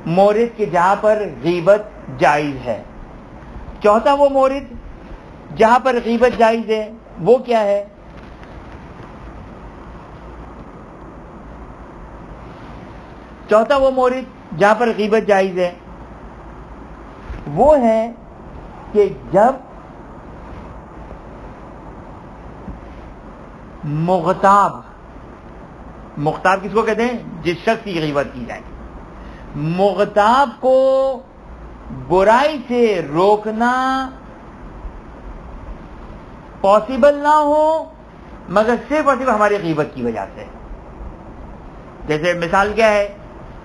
مورد کہ جہاں پر غیبت جائز ہے. چوتھا وہ مورد جہاں پر غیبت جائز ہے وہ کیا ہے؟ چوتھا وہ مورد جہاں پر غیبت جائز ہے وہ ہے کہ جب مغتاب کس کو کہتے ہیں؟ جس شخص کی غیبت کی جائے. مغتاب کو برائی سے روکنا پاسبل نہ ہو مگر صرف اور صرف ہماری غیبت کی وجہ سے. جیسے مثال کیا ہے؟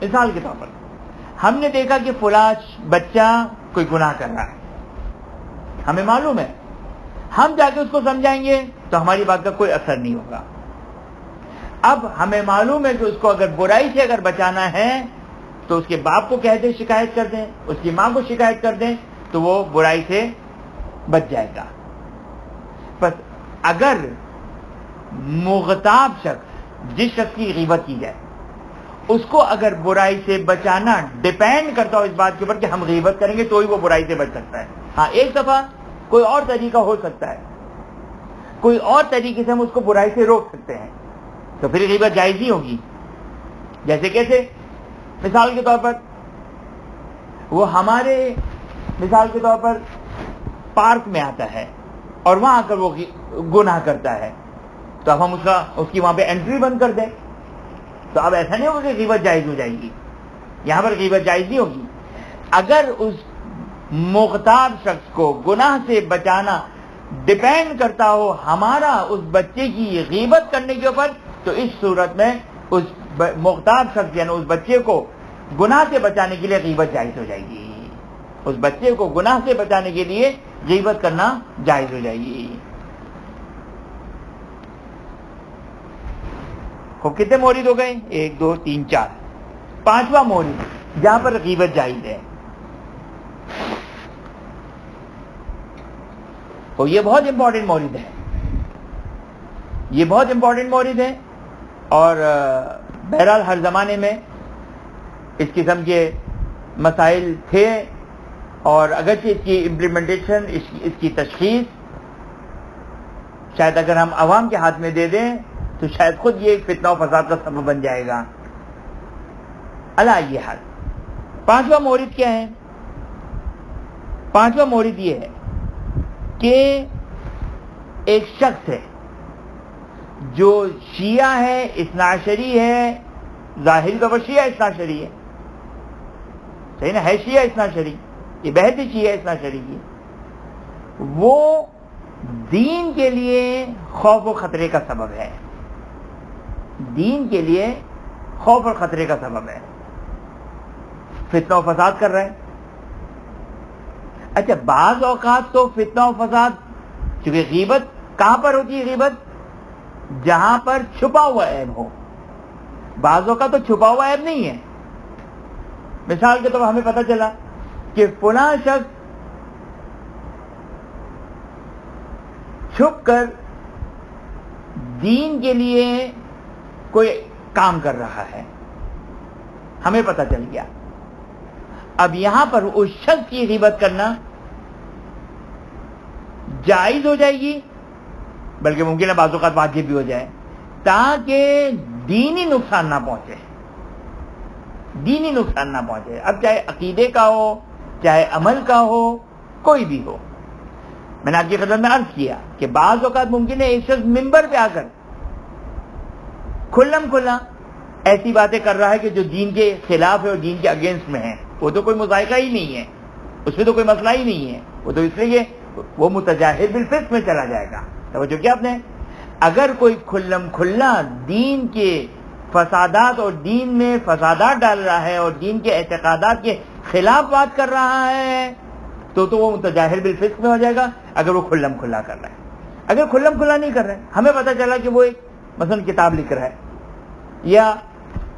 مثال کے طور پر ہم نے دیکھا کہ فلاں بچہ کوئی گناہ کر رہا ہے، ہمیں معلوم ہے، ہم جا کے اس کو سمجھائیں گے تو ہماری بات کا کوئی اثر نہیں ہوگا. اب ہمیں معلوم ہے کہ اس کو اگر برائی سے اگر بچانا ہے تو اس کے باپ کو کہہ دیں شکایت کر دیں، اس کی ماں کو شکایت کر دیں، تو وہ برائی سے بچ جائے گا. بس اگر مغتاب شخص، جس شخص کی غیبت کی جائے، اس کو اگر برائی سے بچانا ڈیپینڈ کرتا ہو اس بات کے اوپر کہ ہم غیبت کریں گے تو ہی وہ برائی سے بچ سکتا ہے. ہاں ایک دفعہ کوئی اور طریقہ ہو سکتا ہے، کوئی اور طریقے سے ہم اس کو برائی سے روک سکتے ہیں، تو پھر غیبت جائز ہی ہوگی. جیسے کیسے؟ مثال کے طور پر وہ ہمارے مثال کے طور پر پارک میں آتا ہے اور وہاں آ کر وہ گناہ کرتا ہے، تو اب ہم اس کی وہاں پہ انٹری بند کر دیں، تو اب ایسا نہیں ہوگا کہ غیبت جائز ہو جائے گی. یہاں پر غیبت جائز نہیں ہوگی. اگر اس مغتاب شخص کو گناہ سے بچانا ڈیپینڈ کرتا ہو ہمارا اس بچے کی غیبت کرنے کے اوپر، تو اس صورت میں اس مغتاب شخص یعنی اس بچے کو گناہ سے بچانے کے لیے غیبت جائز ہو جائے گی. اس بچے کو گناہ سے بچانے کے لیے غیبت کرنا جائز ہو جائے گی. کتنے مورد ہو گئے؟ 1 2 3 4. 5واں مورد جہاں پر غیبت جائز ہے، تو یہ بہت امپورٹنٹ مورد ہے، یہ بہت امپورٹنٹ مورد ہے. اور بہرحال ہر زمانے میں اس قسم کے مسائل تھے، اور اگرچہ اس کی امپلیمنٹیشن، اس کی تشخیص شاید اگر ہم عوام کے ہاتھ میں دے دیں تو شاید خود یہ فتنہ و فساد کا سبب بن جائے گا. علی ای حال 5واں مورد کیا ہے؟ 5واں مورد یہ ہے کہ ایک شخص ہے جو شیعہ ہے، اثنا عشری ہے، ظاہری طور پر شیعہ اثنا عشری ہے، صحیح نا، ہے شیعہ اثنا عشری، یہ بہت ہی شیعہ اثنا عشری کی، وہ دین کے لیے خوف و خطرے کا سبب ہے، دین کے لیے خوف اور خطرے کا سبب ہے، فتنہ و فساد کر رہا ہے. اچھا بعض اوقات تو فتنہ و فساد، چونکہ غیبت کہاں پر ہوتی ہے؟ غیبت جہاں پر چھپا ہوا عیب ہو. بعض اوقات تو چھپا ہوا عیب نہیں ہے. مثال کے طور پر ہمیں پتہ چلا کہ فلاں شخص چھپ کر دین کے لیے کوئی کام کر رہا ہے، ہمیں پتہ چل گیا. اب یہاں پر اس شخص کی غیبت کرنا جائز ہو جائے گی، بلکہ ممکن ہے بعض اوقات واجب بھی ہو جائے، تاکہ دینی نقصان نہ پہنچے، دینی نقصان نہ پہنچے. اب چاہے عقیدے کا ہو، چاہے عمل کا ہو، کوئی بھی ہو. میں نے آپ کی خدمت میں عرض کیا کہ بعض اوقات ممکن ہے ایک شخص ممبر پہ آ کر کھلم کھلا ایسی باتیں کر رہا ہے کہ جو دین کے خلاف ہے اور دین کے اگینسٹ میں ہے. وہ تو کوئی مذائقہ ہی نہیں ہے، اس میں تو کوئی مسئلہ ہی نہیں ہے، وہ تو اس لیے وہ متجاہر بالفسق میں چلا جائے گا. توجہ کیا آپ نے؟ اگر کوئی کھلم کھلا دین کے فسادات اور دین میں فسادات ڈال رہا ہے اور دین کے اعتقادات کے خلاف بات کر رہا ہے تو وہ متجاہر بالفسق میں ہو جائے گا اگر وہ کھلم کھلا کر رہا ہے. اگر کھلم کھلا نہیں کر رہا ہے، ہمیں پتہ چلا کہ وہ ایک مثلا کتاب لکھ رہا ہے، یا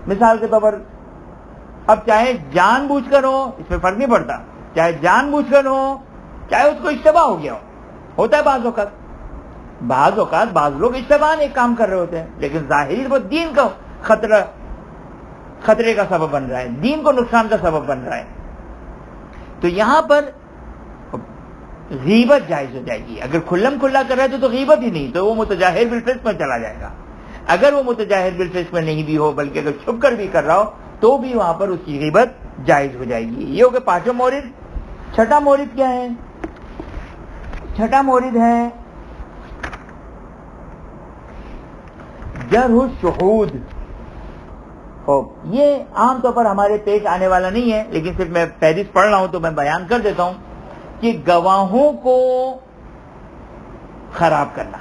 مثال کے طور پر اب چاہے جان بوجھ کر ہو، اس میں فرق نہیں پڑتا، چاہے جان بوجھ کر ہو، چاہے اس کو اشتباہ ہو گیا ہو. ہوتا ہے بعض اوقات بعض لوگ اشتباہ ایک کام کر رہے ہوتے ہیں، لیکن ظاہری وہ دین کا خطرے کا سبب بن رہا ہے، دین کو نقصان کا سبب بن رہا ہے. تو یہاں پر غیبت جائز ہو جائے گی. اگر کھلم کھلا کر رہا ہے تو غیبت ہی نہیں، تو وہ متجاہر بالفسق میں چلا جائے گا. اگر وہ متجاہر بالفسق میں نہیں بھی ہو بلکہ اگر چھپ کر بھی کر رہا ہو تو بھی وہاں پر اس کی غیبت جائز ہو جائے گی. یہ ہو گیا 5واں مورد. 6واں مورد کیا ہے؟ 6واں مورد ہے جرح الشہود. یہ عام طور پر ہمارے پیش آنے والا نہیں ہے، لیکن صرف میں فہرست پڑھ رہا ہوں تو میں بیان کر دیتا ہوں کہ گواہوں کو خراب کرنا،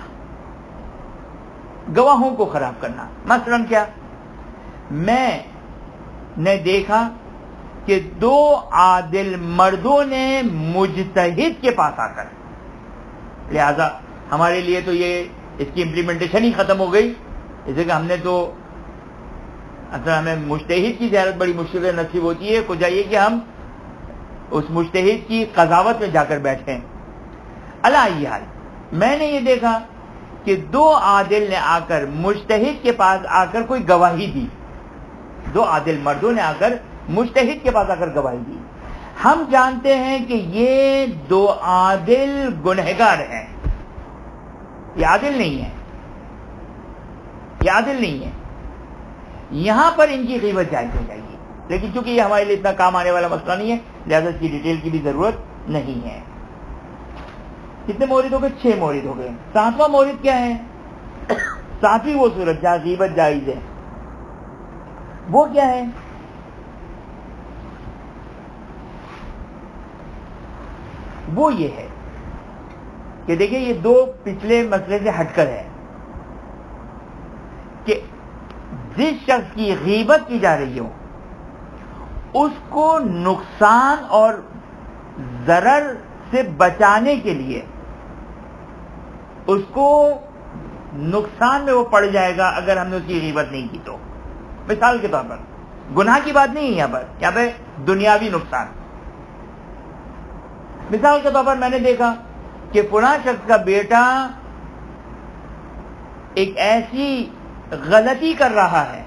گواہوں کو خراب کرنا. مثلا کیا؟ میں نے دیکھا کہ 2 عادل مردوں نے مجتہد کے پاس آ کر، لہذا ہمارے لیے تو یہ اس کی امپلیمنٹیشن ہی ختم ہو گئی، جیسے کہ ہم نے تو اصل ہمیں مجتہد کی زیارت بڑی مشکل سے نصیب ہوتی ہے، کو چاہیے کہ ہم اس مجتہد کی قضاوت میں جا کر بیٹھیں. علی ای حال میں نے یہ دیکھا کہ دو عادل نے آ کر مجتہد کے پاس آ کر کوئی گواہی دی، دو عادل مردوں نے آ کر مجتہد کے پاس آ کر گواہی دی. ہم جانتے ہیں کہ یہ دو عادل گنہگار ہیں، یہ عادل نہیں ہے، یہ عادل نہیں ہے. یہاں پر ان کی غیبت جائز ہو جائے گی، لیکن چونکہ یہ ہمارے لیے اتنا کام آنے والا مسئلہ نہیں ہے لہذا اس کی ڈیٹیل کی بھی ضرورت نہیں ہے. کتنے مورد ہو گئے؟ 6 مورد ہو گئے. 7واں مورد کیا ہے؟ 7ویں وہ صورت جہاں غیبت جائز ہے، وہ کیا ہے؟ وہ یہ ہے کہ دیکھیں یہ دو پچھلے مسئلے سے ہٹ کر ہے کہ جس شخص کی غیبت کی جا رہی ہو اس کو نقصان اور ضرر سے بچانے کے لیے، اس کو نقصان میں وہ پڑ جائے گا اگر ہم نے اس کی غیبت نہیں کی تو. مثال کے طور پر گناہ کی بات نہیں ہے یہاں پہ دنیاوی نقصان. مثال کے طور پر میں نے دیکھا کہ فلاں شخص کا بیٹا ایک ایسی غلطی کر رہا ہے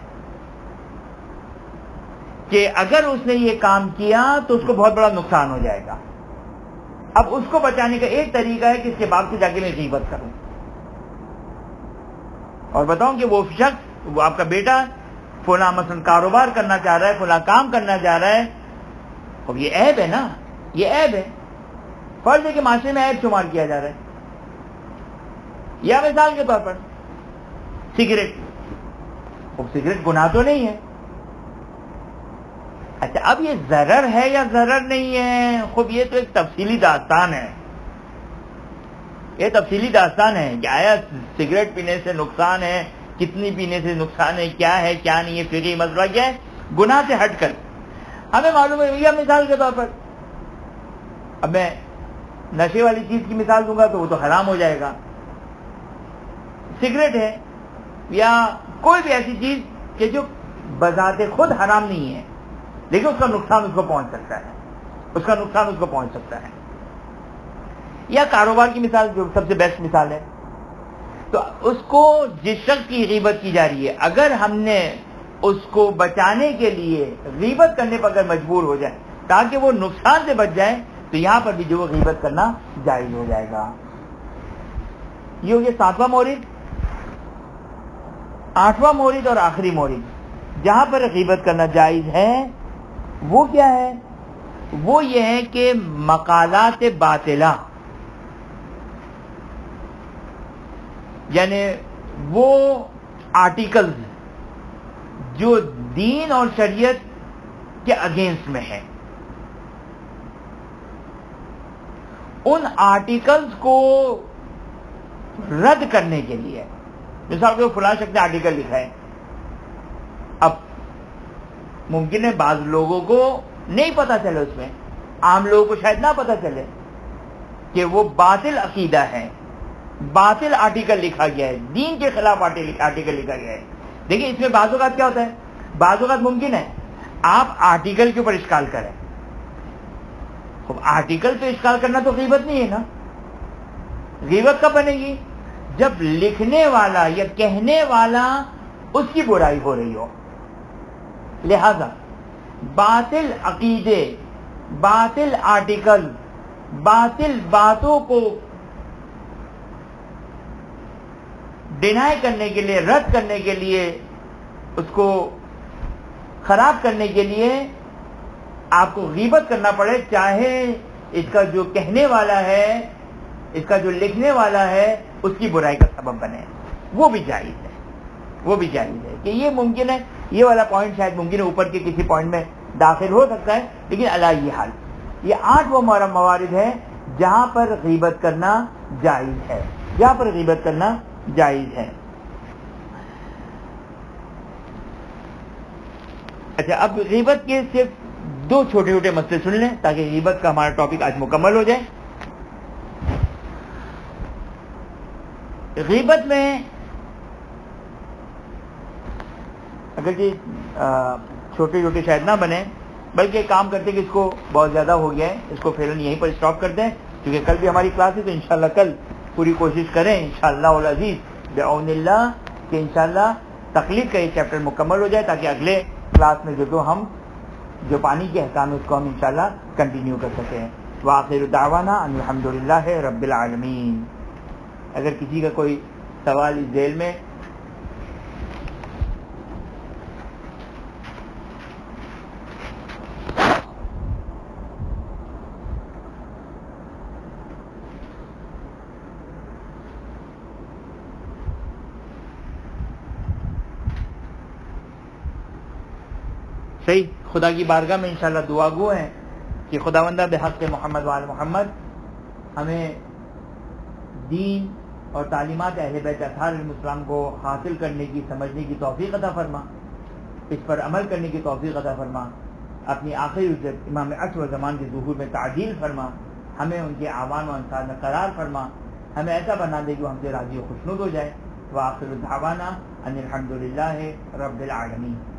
کہ اگر اس نے یہ کام کیا تو اس کو بہت بڑا نقصان ہو جائے گا. اب اس کو بچانے کا ایک طریقہ ہے کہ اس کے باپ سے جا کے میں غیبت کروں اور بتاؤں کہ وہ شخص، وہ آپ کا بیٹا فلاں مثلا کاروبار کرنا چاہ رہا ہے، فلاں کام کرنا چاہ رہا ہے. اب یہ عیب ہے نا، یہ عیب ہے. فرض ہے کہ معاشرے میں عیب شمار کیا جا رہا ہے. یا مثال کے طور پر سگریٹ، اب سگریٹ گناہ تو نہیں ہے. اچھا اب یہ ضرر ہے یا ضرر نہیں ہے؟ خوب یہ تو ایک تفصیلی داستان ہے، یہ تفصیلی داستان ہے کہ آیا سگریٹ پینے سے نقصان ہے، کتنی پینے سے نقصان ہے، کیا ہے کیا نہیں ہے، فقہی مسئلہ کیا ہے. گناہ سے ہٹ کر ہمیں معلوم ہے. یا مثال کے طور پر اب میں نشے والی چیز کی مثال دوں گا تو وہ تو حرام ہو جائے گا. سگریٹ ہے یا کوئی بھی ایسی چیز کہ جو بذات خود حرام نہیں ہے لیکن اس کا نقصان اس کو پہنچ سکتا ہے، اس کا نقصان اس کو پہنچ سکتا ہے. یا کاروبار کی مثال جو سب سے بیسٹ مثال ہے، تو اس کو جس شخص کی غیبت کی جا رہی ہے اگر ہم نے اس کو بچانے کے لیے غیبت کرنے پر اگر مجبور ہو جائے تاکہ وہ نقصان سے بچ جائے تو یہاں پر بھی جو غیبت کرنا جائز ہو جائے گا. یہ ہو گیا 7واں مورد. 8واں مورد اور آخری مورد جہاں پر غیبت کرنا جائز ہے وہ کیا ہے؟ وہ یہ ہے کہ مقالات باطلہ، یعنی وہ آرٹیکلز جو دین اور شریعت کے اگینسٹ میں ہے، ان آرٹیکلز کو رد کرنے کے لیے. مثال کے فلاں شخص نے آرٹیکل لکھا ہے، اب ممکن ہے بعض لوگوں کو نہیں پتا چلے، اس میں عام لوگوں کو شاید نہ پتا چلے کہ وہ باطل عقیدہ ہے، باطل آرٹیکل لکھا گیا ہے، دین کے خلاف آرٹیکل لکھا گیا ہے. دیکھیں اس میں بعض اوقات کیا ہوتا ہے، بعض اوقات ممکن ہے آپ آرٹیکل کے اوپر اشکال کریں. اب آرٹیکل پہ اشکال کرنا تو غیبت نہیں ہے نا. غیبت کب بنے گی؟ جب لکھنے والا یا کہنے والا اس کی برائی ہو رہی ہو. لہذا باطل عقیدے، باطل آرٹیکل، باطل باتوں کو ڈینائی کرنے کے لیے، رد کرنے کے لیے، اس کو خراب کرنے کے لیے آپ کو غیبت کرنا پڑے، چاہے اس کا جو کہنے والا ہے، اس کا جو لکھنے والا ہے اس کی برائی کا سبب بنے، وہ بھی جائز ہے. وہ بھی جائز ہے کہ یہ ممکن ہے، یہ والا پوائنٹ شاید ممکن ہے اوپر کے کسی پوائنٹ میں داخل ہو سکتا ہے، لیکن علی یہ حال یہ 8 وہ موارد ہے جہاں پر غیبت کرنا جائز ہے، جہاں پر غیبت کرنا جائز ہے. اچھا اب غیبت کے صرف 2 چھوٹے چھوٹے مسئلے سن لیں تاکہ غیبت کا ہمارا ٹاپک آج مکمل ہو جائے. غیبت میں اگرچہ چھوٹے چھوٹے شاید نہ بنے، بلکہ کام کرتے کہ اس کو بہت زیادہ ہو گیا ہے، اس کو فعلاً یہیں پر اسٹاپ کرتے ہیں، کیونکہ کل بھی ہماری کلاس ہے، تو انشاءاللہ کل پوری کوشش کریں انشاءاللہ العزیز بعون اللہ کہ انشاءاللہ تخلیق کا یہ چیپٹر مکمل ہو جائے، تاکہ اگلے کلاس میں جو ہم جو پانی کے احکام ہے اس کو ہم انشاءاللہ کنٹینیو کر سکیں۔ وآخر دعوانا ان الحمدللہ رب العالمین۔ اگر کسی کا کوئی سوال اس ذیل میں صحیح، خدا کی بارگاہ میں انشاءاللہ دعا گو ہیں کہ خداوندہ بحق محمد وآل محمد ہمیں دین اور تعلیمات اہل بیت اطہار علیہ السلام کو حاصل کرنے کی، سمجھنے کی توفیق عطا فرما، اس پر عمل کرنے کی توفیق عطا فرما، اپنی آخری عزت امام عصر و زمان کے ظہور میں تعدیل فرما، ہمیں ان کے اعوان و انصار میں قرار فرما، ہمیں ایسا بنا دے کہ وہ ہم سے راضی و خوشنود ہو جائے۔ وآخر دعوانا ان الحمدللہ رب العالمین۔